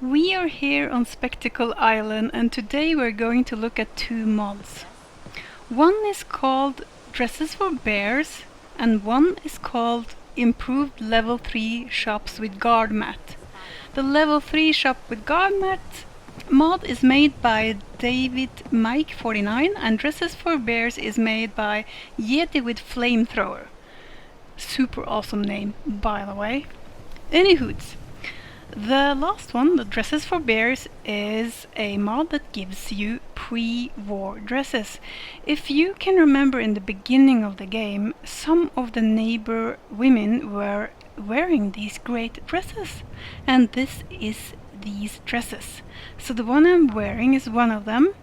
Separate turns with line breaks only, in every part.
We are here on Spectacle Island, and today we're going to look at two mods. One is called Dresses for Bears, and one is called Improved Level 3 Shops with Guard Mat. The Level 3 Shop with Guard Mat mod is made by David Mike 49, and Dresses for Bears is made by YetiWithFlamethrower. Super awesome name, by the way. Anywhoots. The last one, the Dresses for Bears, is a mod that gives you pre-war dresses. If you can remember in the beginning of the game, some of the neighbor women were wearing these great dresses. And this is these dresses. So the one I'm wearing is one of them.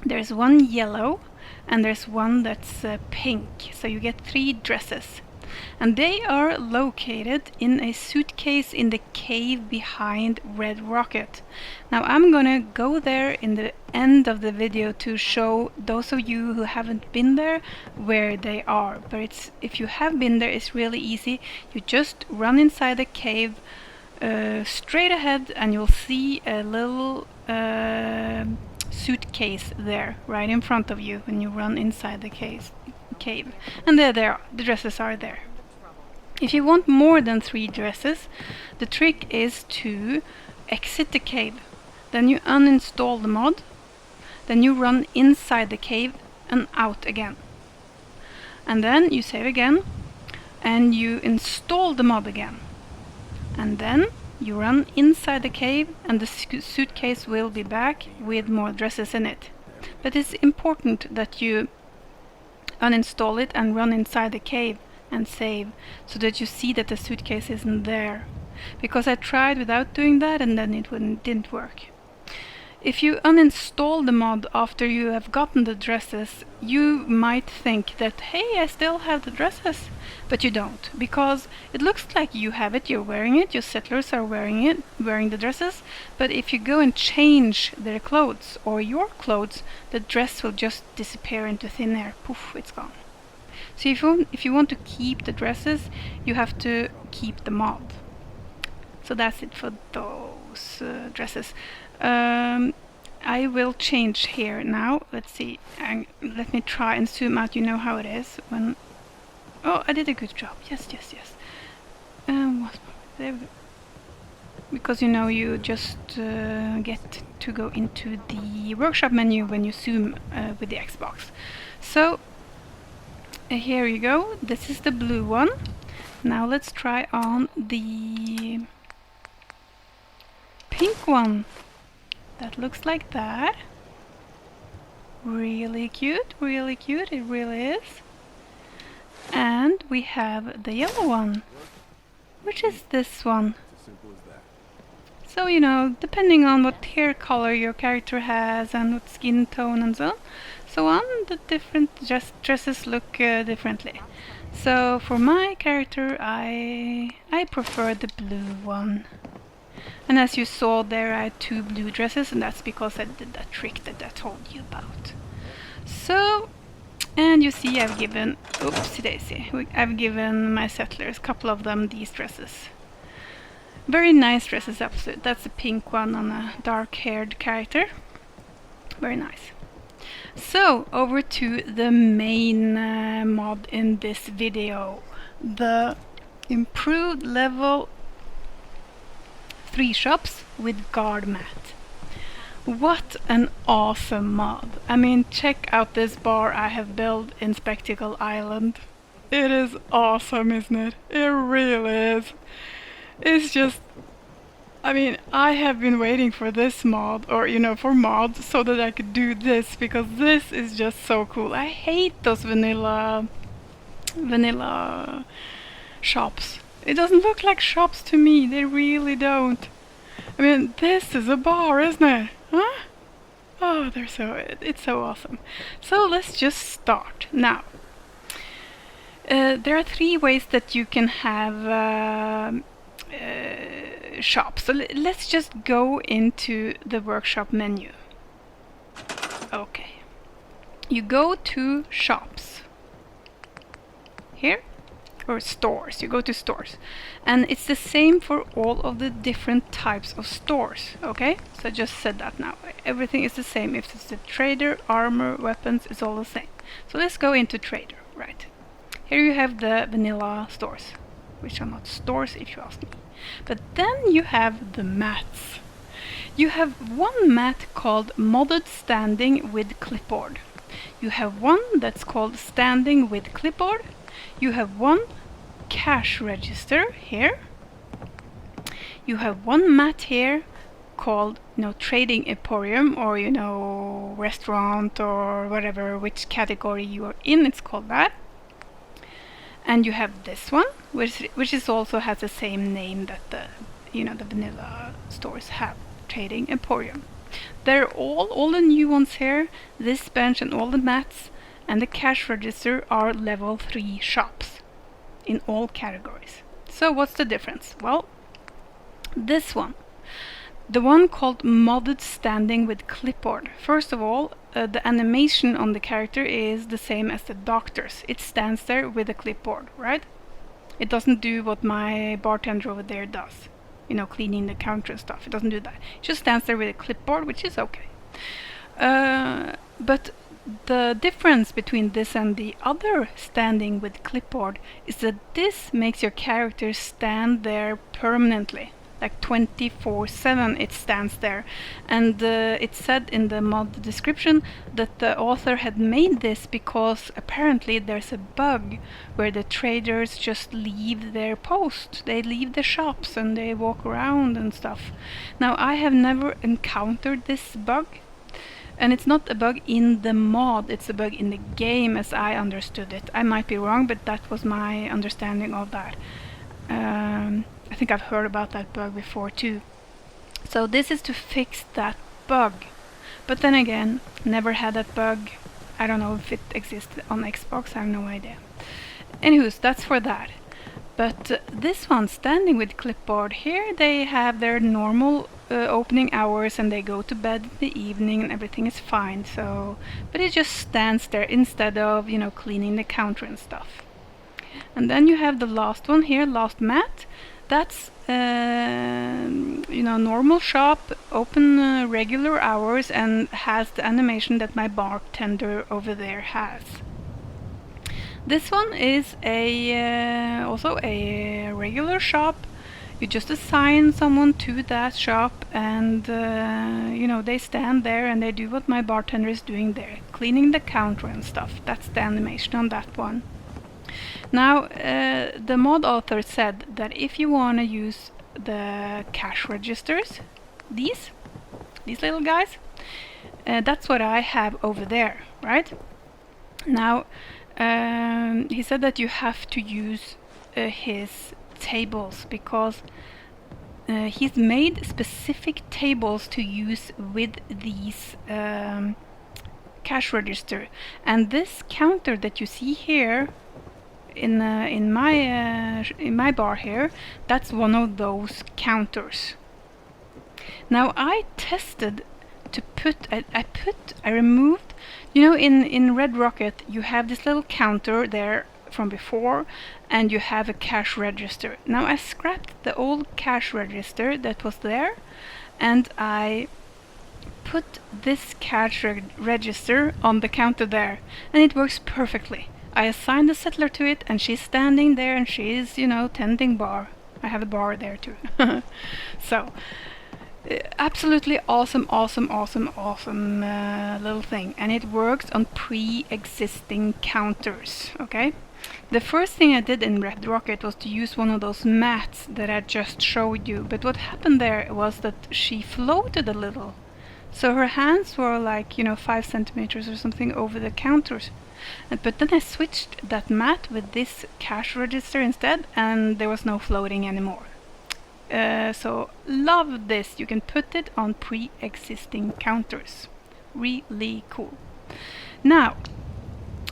There's one yellow and there's one that's pink. So you get 3 dresses. And they are located in a suitcase in the cave behind Red Rocket. Now I'm gonna go there in the end of the video to show those of you who haven't been there where they are. But if you have been there, it's really easy. You just run inside the cave straight ahead and you'll see a little suitcase there right in front of you when you run inside the cave. And there they are, the dresses are there. If you want more than 3 dresses, the trick is to exit the cave. Then you uninstall the mod, then you run inside the cave and out again. And then you save again, and you install the mod again. And then you run inside the cave and the suitcase will be back with more dresses in it. But it's important that you uninstall it and run inside the cave and save, so that you see that the suitcase isn't there. Because I tried without doing that and then it didn't work. If you uninstall the mod after you have gotten the dresses, you might think that, hey, I still have the dresses. But you don't, because it looks like you have it, you're wearing it, your settlers are wearing the dresses, but if you go and change their clothes, or your clothes, the dress will just disappear into thin air. Poof, it's gone. So if you want to keep the dresses, you have to keep the mod. So that's it for those dresses. I will change here now. Let's see. Let me try and zoom out. You know how it is when... Oh, I did a good job. Yes. There we go. Because you just get to go into the workshop menu when you zoom with the Xbox. So here you go. This is the blue one. Now let's try on the pink one. That looks like that. Really cute, it really is. And we have the yellow one, which is this one. So, depending on what hair color your character has and what skin tone and so on, the different dresses look differently. So for my character, I prefer the blue one. And as you saw there, I had 2 blue dresses, and that's because I did that trick that I told you about. So, and you see I've given, oopsie daisy, I've given my settlers, a couple of them, these dresses. Very nice dresses, absolutely. That's a pink one on a dark-haired character. Very nice. So, over to the main mod in this video. The improved level 3 shops with guard mat. What an awesome mod. I mean, check out this bar I have built in Spectacle Island. It is awesome, isn't it? It really is. It's just... I mean, I have been waiting for this mod, or for mods, so that I could do this, because this is just so cool. I hate those vanilla shops. It doesn't look like shops to me, they really don't. I mean, this is a bar, isn't it? Huh? Oh, it's so awesome. So let's just start. Now, there are 3 ways that you can have shops. So let's just go into the workshop menu. Okay. You go to shops. Here. or stores. You go to stores, and it's the same for all of the different types of stores. Okay, so I just said that now. Everything is the same. If it's a trader, armor, weapons, it's all the same. So let's go into trader. Right here you have the vanilla stores, which are not stores if you ask me. But then you have the mats. You have one mat called modded standing with clipboard. You have one that's called standing with clipboard. You have one cash register here. You have one mat here called, trading emporium, or, restaurant, or whatever, which category you are in, it's called that. And you have this one, which is also has the same name that the vanilla stores have, trading emporium. They're all the new ones here. This bench and all the mats and the cash register are level 3 shops in all categories. So what's the difference? Well, this one, the one called modded standing with clipboard. First of all, the animation on the character is the same as the doctor's. It stands there with a clipboard, right? It doesn't do what my bartender over there does. Cleaning the counter and stuff. It doesn't do that. It just stands there with a clipboard, which is okay. But the difference between this and the other standing with clipboard is that this makes your character stand there permanently. Like 24/7 it stands there. And it said in the mod description that the author had made this because apparently there's a bug where the traders just leave their post. They leave the shops and they walk around and stuff. Now, I have never encountered this bug, and it's not a bug in the mod, it's a bug in the game as I understood it. I might be wrong, but that was my understanding of that. I think I've heard about that bug before too. So this is to fix that bug. But then again, never had that bug. I don't know if it exists on Xbox, I have no idea. Anyways, that's for that. But this one, standing with clipboard, here they have their normal opening hours and they go to bed in the evening and everything is fine. So, but it just stands there instead of, cleaning the counter and stuff. And then you have the last one here, last mat. That's normal shop, open regular hours, and has the animation that my bartender over there has. This one is also a regular shop. You just assign someone to that shop, and they stand there and they do what my bartender is doing there, cleaning the counter and stuff. That's the animation on that one. Now, the mod author said that if you want to use the cash registers, these little guys, that's what I have over there, right? Now, he said that you have to use his tables because he's made specific tables to use with these cash register. And this counter that you see here in my bar here, that's one of those counters. Now I tested to I removed, in Red Rocket you have this little counter there from before, and you have a cash register. Now I scrapped the old cash register that was there, and I put this cash register on the counter there, and it works perfectly. I assigned the settler to it, and she's standing there, and she's, tending bar. I have a bar there too. So, absolutely awesome little thing. And it works on pre-existing counters, okay? The first thing I did in Red Rocket was to use one of those mats that I just showed you. But what happened there was that she floated a little. So her hands were like, 5 centimeters or something over the counters. But then I switched that mat with this cash register instead, and there was no floating anymore. So love this. You can put it on pre-existing counters. Really cool. Now,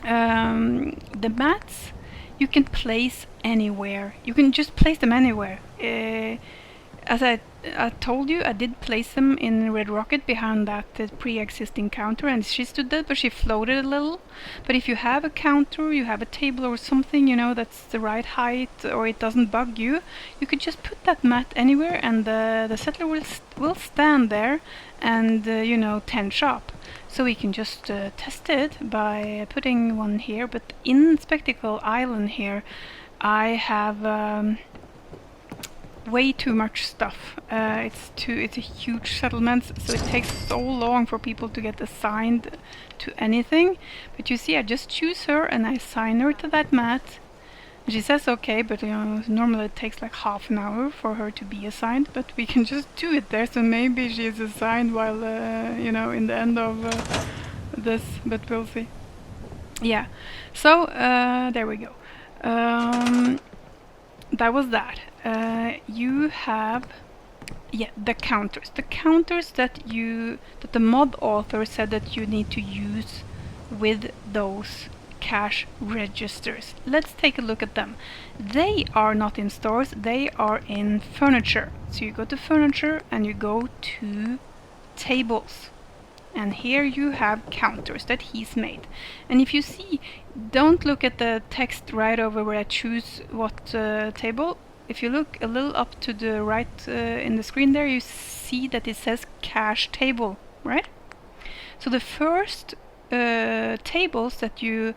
the mats you can place anywhere. You can just place them anywhere. as I told you, I did place them in Red Rocket behind that pre-existing counter, and she stood there, but she floated a little. But if you have a counter, you have a table or something, you know, that's the right height, or it doesn't bug you, you could just put that mat anywhere, and the settler will stand there and you know, tend sharp. So we can just test it by putting one here. But in Spectacle Island here, I have way too much stuff. It's a huge settlement, so it takes so long for people to get assigned to anything. But you see, I just choose her and I assign her to that mat. She says okay, but you know, normally it takes like half an hour for her to be assigned, but we can just do it there, so maybe she's assigned while you know, in the end of this, but we'll see. Yeah, so there we go. That was that. You have, yeah, the counters. The counters that the mod author said that you need to use with those cash registers. Let's take a look at them. They are not in stores, they are in furniture. So you go to furniture and you go to tables. And here you have counters that he's made. And if you see, don't look at the text right over where I choose what table. If you look a little up to the right in the screen there, you see that it says cache table, right? So the first tables that you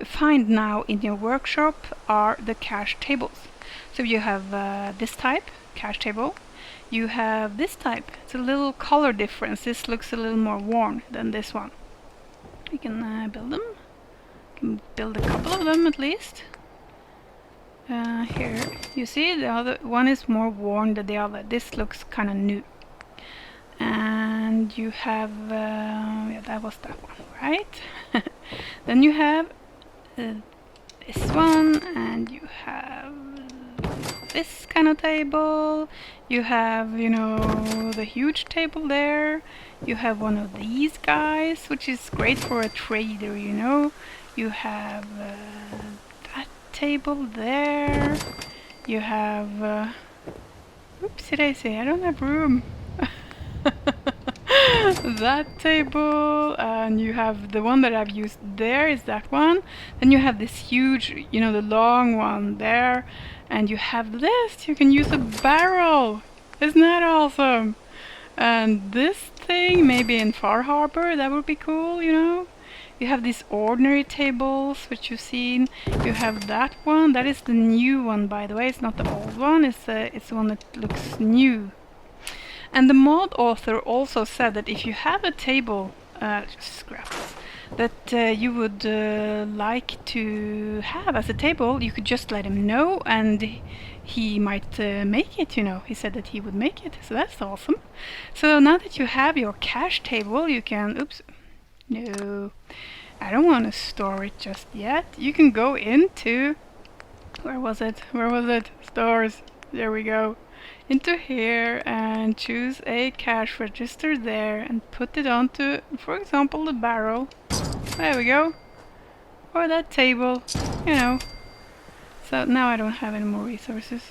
find now in your workshop are the cache tables. So you have this type, cache table. You have this type. It's a little color difference. This looks a little more worn than this one. We can build them. We can build a couple of them at least. Here, you see the other one is more worn than the other. This looks kind of new. And you have, yeah, that was that one, right? Then you have this one, and you have this kind of table. You have, you know, the huge table there. You have one of these guys, which is great for a trader, you know. You have that table there. You have, oopsie daisy, I don't have room. That table, and you have the one that I've used there is that one. Then you have this huge, you know, the long one there, and you have this. You can use a barrel. Isn't that awesome? And this thing, maybe in Far Harbor, that would be cool, you know. You have these ordinary tables, which you've seen. You have that one. That is the new one, by the way. It's not the old one. It's the one that looks new. And the mod author also said that if you have a table, just scrap this, that you would like to have as a table, you could just let him know and he might make it, you know. He said that he would make it, so that's awesome. So now that you have your cache table, you can, oops, no, I don't want to store it just yet. You can go into, where was it, stores, there we go. Into here and choose a cache register there and put it onto, for example, the barrel. There we go. Or that table, you know. So now I don't have any more resources.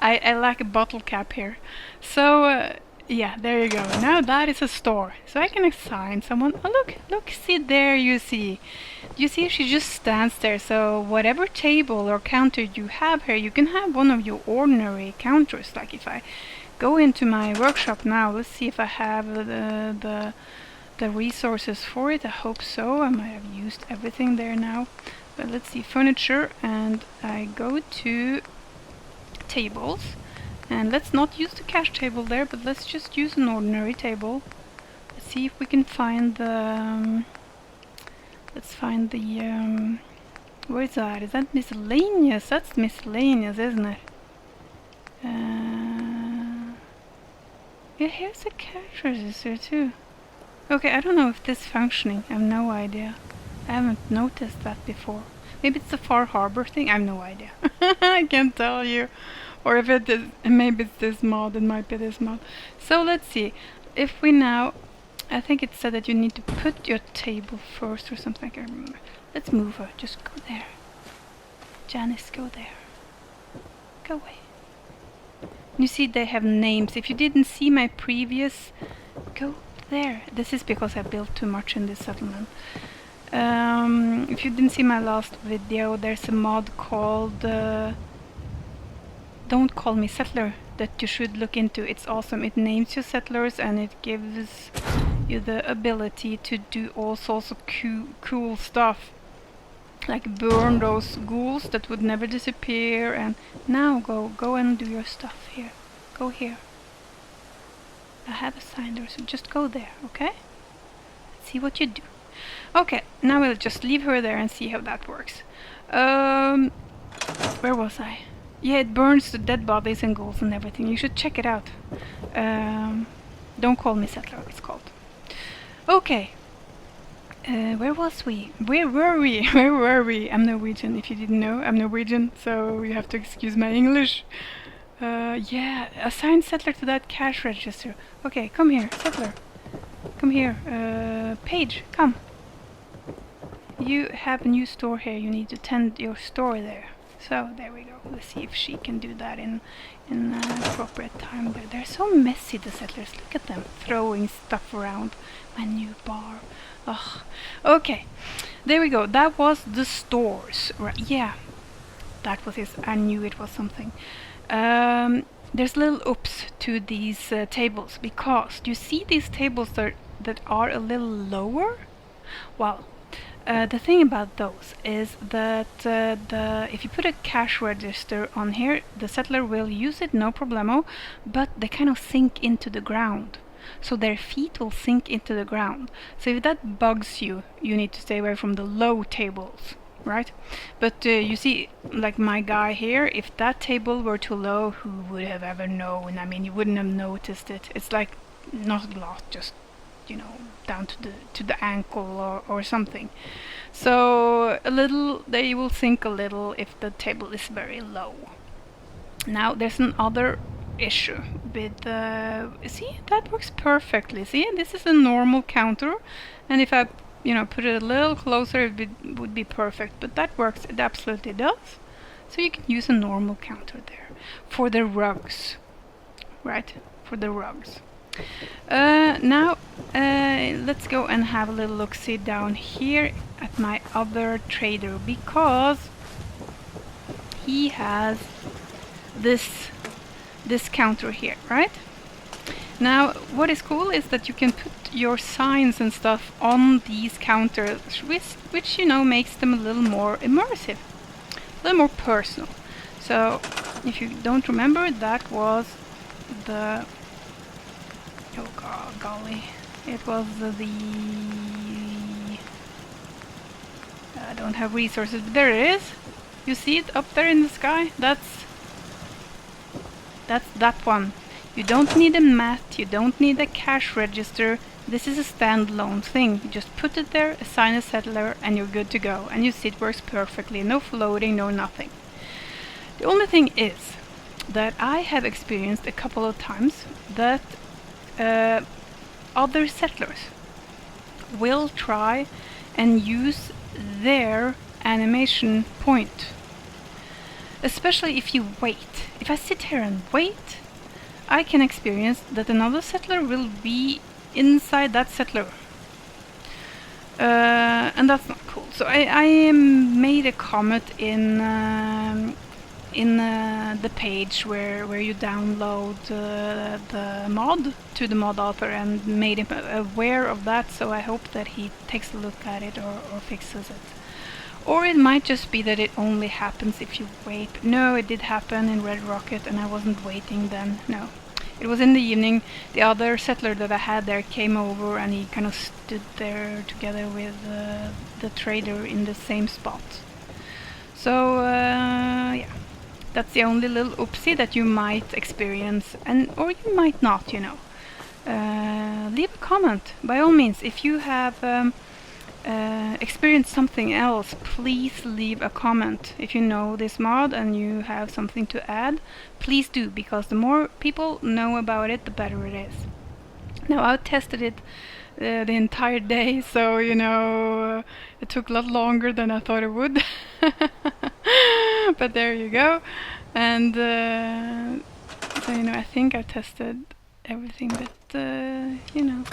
I lack a bottle cap here. So yeah, there you go. Now that is a store. So I can assign someone. Oh look, see there, you see. You see, she just stands there. So whatever table or counter you have here, you can have one of your ordinary counters. Like if I go into my workshop now, let's see if I have the resources for it. I hope so. I might have used everything there now. But let's see, furniture, and I go to tables. And let's not use the cache table there, but let's just use an ordinary table. Let's see if we can find the... let's find the... where is that? Is that miscellaneous? That's miscellaneous, isn't it? Yeah, here's a cache register too. Okay, I don't know if this is functioning. I have no idea. I haven't noticed that before. Maybe it's a Far Harbor thing. I have no idea. I can't tell you. Or if it is, maybe it's this mod. It might be this mod. So let's see. If we now, I think it said that you need to put your table first or something. I can't remember. Let's move her. Just go there. Janice, go there. Go away. You see they have names. If you didn't see my previous... Go there. This is because I built too much in this settlement. If you didn't see my last video, there's a mod called Don't Call Me Settler that you should look into. It's awesome. It names your settlers and it gives you the ability to do all sorts of cool stuff. Like burn those ghouls that would never disappear. And now go and do your stuff here. Go here. I have a sign there, so just go there, okay? Let's see what you do. Okay, now we'll just leave her there and see how that works. Where was I? Yeah, it burns the dead bodies and ghouls and everything. You should check it out. Don't Call Me Settler, it's called. Okay. Where was we? Where were we? Where were we? I'm Norwegian, if you didn't know. I'm Norwegian, so you have to excuse my English. Yeah, assign settler to that cash register. Okay, come here, settler. Come here. Paige, come. You have a new store here. You need to tend your store there. So, there we go. Let's see if she can do that in appropriate time there. They're so messy, the settlers. Look at them throwing stuff around. My new bar. Ugh. Okay, there we go. That was the stores. Right? Yeah, that was it. I knew it was something. There's little oops to these tables, because you see these tables that are a little lower? Well, the thing about those is that if you put a cash register on here, the settler will use it, no problemo, but they kind of sink into the ground. So their feet will sink into the ground. So if that bugs you, you need to stay away from the low tables. Right? But you see, like my guy here, if that table were too low, who would have ever known? I mean, you wouldn't have noticed it. It's like not a lot, just, you know, down to the ankle or something. So a little, they will sink a little if the table is very low. Now there's another issue with see, that works perfectly. See, this is a normal counter, and if I put it a little closer, it would be perfect, but that works, it absolutely does. So you can use a normal counter there for the rugs, right? For the rugs. Now let's go and have a little look-see down here at my other trader, because he has this counter here, right? Now, what is cool is that you can put your signs and stuff on these counters, which makes them a little more immersive, a little more personal. So, if you don't remember, that was the... oh god, golly. It was the... I don't have resources, but there it is. You see it up there in the sky? That's that one. You don't need a mat, you don't need a cash register. This is a standalone thing. You just put it there, assign a settler, and you're good to go. And you see it works perfectly. No floating, no nothing. The only thing is that I have experienced a couple of times that other settlers will try and use their animation point. Especially if you wait. If I sit here and wait, I can experience that another settler will be inside that settler. And that's not cool. So I made a comment in the page where you download the mod to the mod author, and made him aware of that, so I hope that he takes a look at it or fixes it. Or it might just be that it only happens if you wait. No, it did happen in Red Rocket, and I wasn't waiting then. No. It was in the evening. The other settler that I had there came over, and he kind of stood there together with the trader in the same spot. So, yeah. That's the only little oopsie that you might experience, or you might not, Leave a comment, by all means. If you have experienced something else, please leave a comment. If you know this mod and you have something to add, please do, because the more people know about it, the better it is. Now, I tested it the entire day, so it took a lot longer than I thought it would. But there you go. And So, you know, I think I tested everything, but, you know,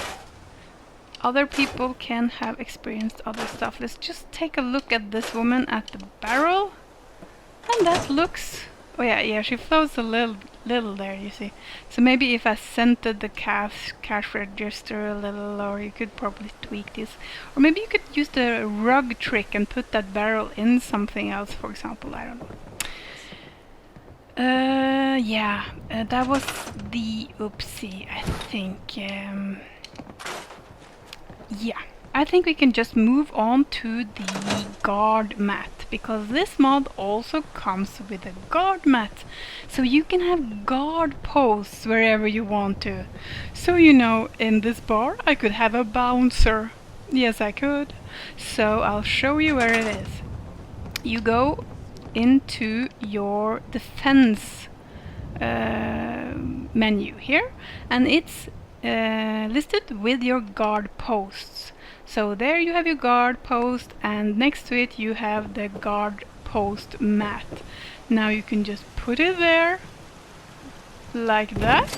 other people can have experienced other stuff. Let's just take a look at this woman at the barrel. And that looks... Oh yeah, she floats a little there, you see. So maybe if I centered the cash register a little, or you could probably tweak this. Or maybe you could use the rug trick and put that barrel in something else, for example, I don't know. Yeah, that was the oopsie, I think. Yeah, I think we can just move on to the guard mat, because this mod also comes with a guard mat. So you can have guard posts wherever you want to. So, you know, in this bar I could have a bouncer. Yes, I could. So I'll show you where it is. You go into your defense menu here, and it's listed with your guard posts. So there you have your guard post, and next to it you have the guard post mat. Now you can just put it there like that,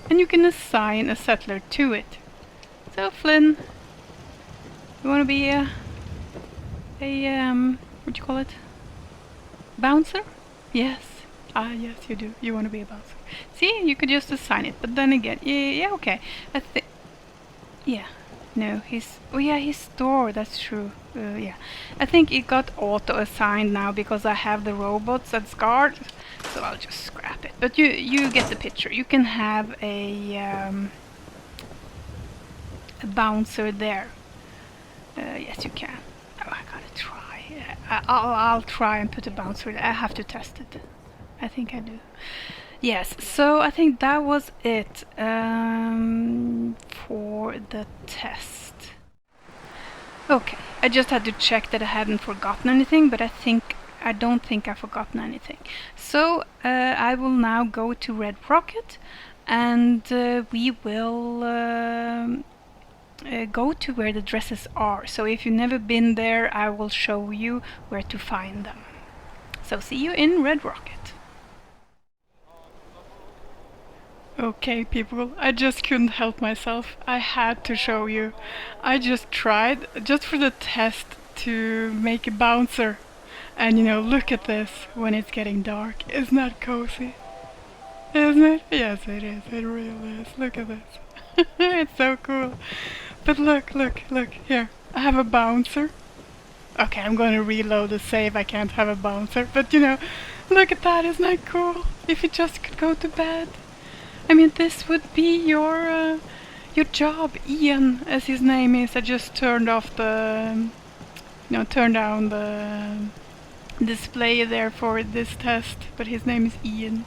and you can assign a settler to it. So Flynn, you want to be a what do you call it? Bouncer? Yes. Ah, yes, you do. You want to be a bouncer. See, you could just assign it, but then again, yeah, okay. I think, yeah, no, he's stored. That's true. Yeah, I think it got auto-assigned now because I have the robots as guards, so I'll just scrap it. But you get the picture. You can have a bouncer there. Yes, you can. Oh, I gotta try. I'll try and put a bouncer there. I have to test it. I think I do. Yes, so I think that was it for the test. Okay, I just had to check that I hadn't forgotten anything, but I don't think I've forgotten anything. So I will now go to Red Rocket, and we will go to where the dresses are. So if you've never been there, I will show you where to find them. So see you in Red Rocket. Okay, people, I just couldn't help myself. I had to show you. I just tried, just for the test, to make a bouncer. And you know, look at this when it's getting dark. Isn't that cozy? Isn't it? Yes, it is. It really is. Look at this. It's so cool. But look, here. I have a bouncer. Okay, I'm going to reload the save. I can't have a bouncer. But you know, look at that. Isn't that cool? If you just could go to bed. I mean, this would be your job. Ian, as his name is. I just turned off the, turned down the display there for this test. But his name is Ian.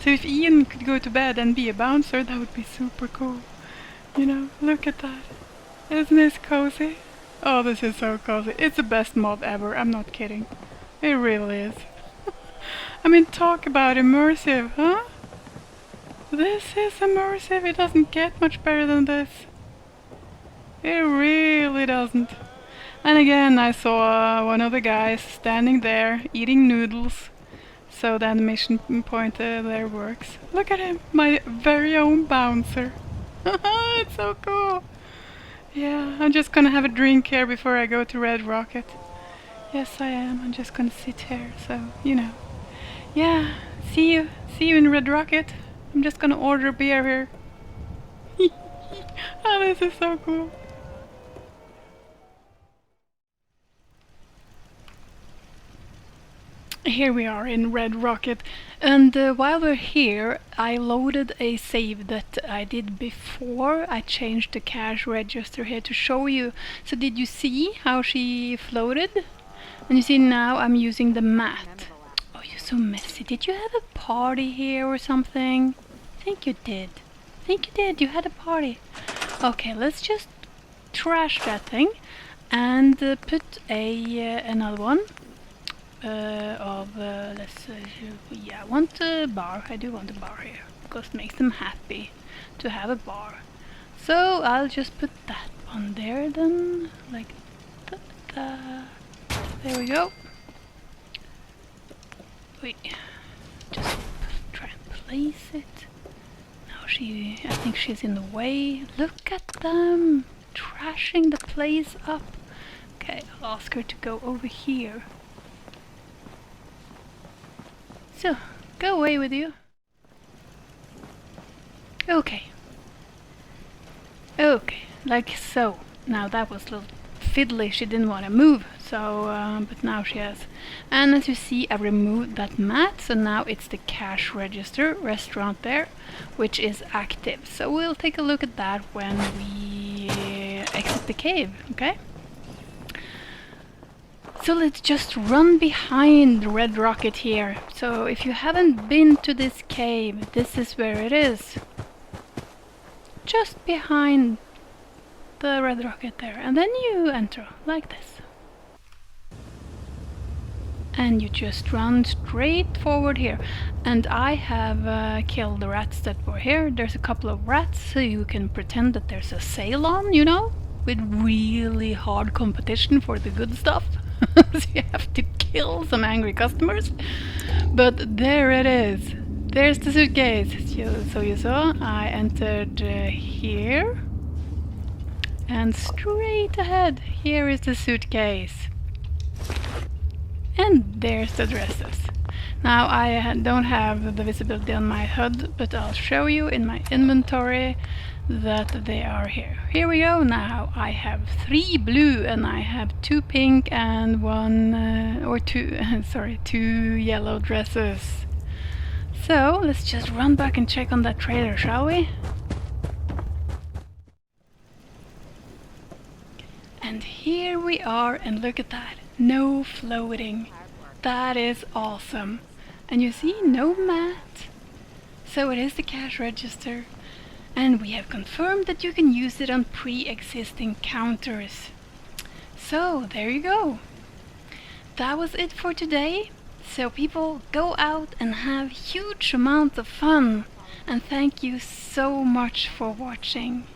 So if Ian could go to bed and be a bouncer, that would be super cool. You know, look at that. Isn't this cozy? Oh, this is so cozy. It's the best mod ever. I'm not kidding. It really is. I mean, talk about immersive, huh? This is immersive. It doesn't get much better than this. It really doesn't. And again, I saw one of the guys standing there eating noodles. So the animation pointer there works. Look at him, my very own bouncer. It's so cool. Yeah, I'm just gonna have a drink here before I go to Red Rocket. Yes, I am. I'm just gonna sit here, so, you know. Yeah, see you in Red Rocket. I'm just gonna order a beer here. Oh, this is so cool. Here we are in Red Rocket, and while we're here I loaded a save that I did before. I changed the cash register here to show you. So did you see how she floated? And you see now I'm using the mat. Oh, you're so messy. Did you have a party here or something? I think you did. You had a party. Okay, let's just trash that thing and put another one. I want a bar. I do want a bar here because it makes them happy to have a bar. So I'll just put that one there then, like that. There we go. Wait, just try and place it. Now I think she's in the way. Look at them! Trashing the place up. Okay, I'll ask her to go over here. So, go away with you. Okay. Okay, like so. Now that was a little fiddly, she didn't want to move, so, but now she has. And as you see, I removed that mat, so now it's the cash register restaurant there, which is active. So we'll take a look at that when we exit the cave, okay? So let's just run behind the red rocket here. So if you haven't been to this cave, this is where it is. Just behind the red rocket there, and then you enter like this. And you just run straight forward here. And I have killed the rats that were here. There's a couple of rats, so you can pretend that there's a sale on, you know, with really hard competition for the good stuff. So you have to kill some angry customers. But there it is. There's the suitcase. So you saw, I entered here. And straight ahead, here is the suitcase. And there's the dresses. Now I don't have the visibility on my HUD, but I'll show you in my inventory that they are here. Here we go now. I have 3 blue and I have 2 pink and 2 yellow dresses. So let's just run back and check on that trailer, shall we? And here we are, and look at that. No floating. That is awesome. And you see, no mat. So it is the cash register. And we have confirmed that you can use it on pre-existing counters. So, there you go. That was it for today. So people, go out and have huge amounts of fun. And thank you so much for watching.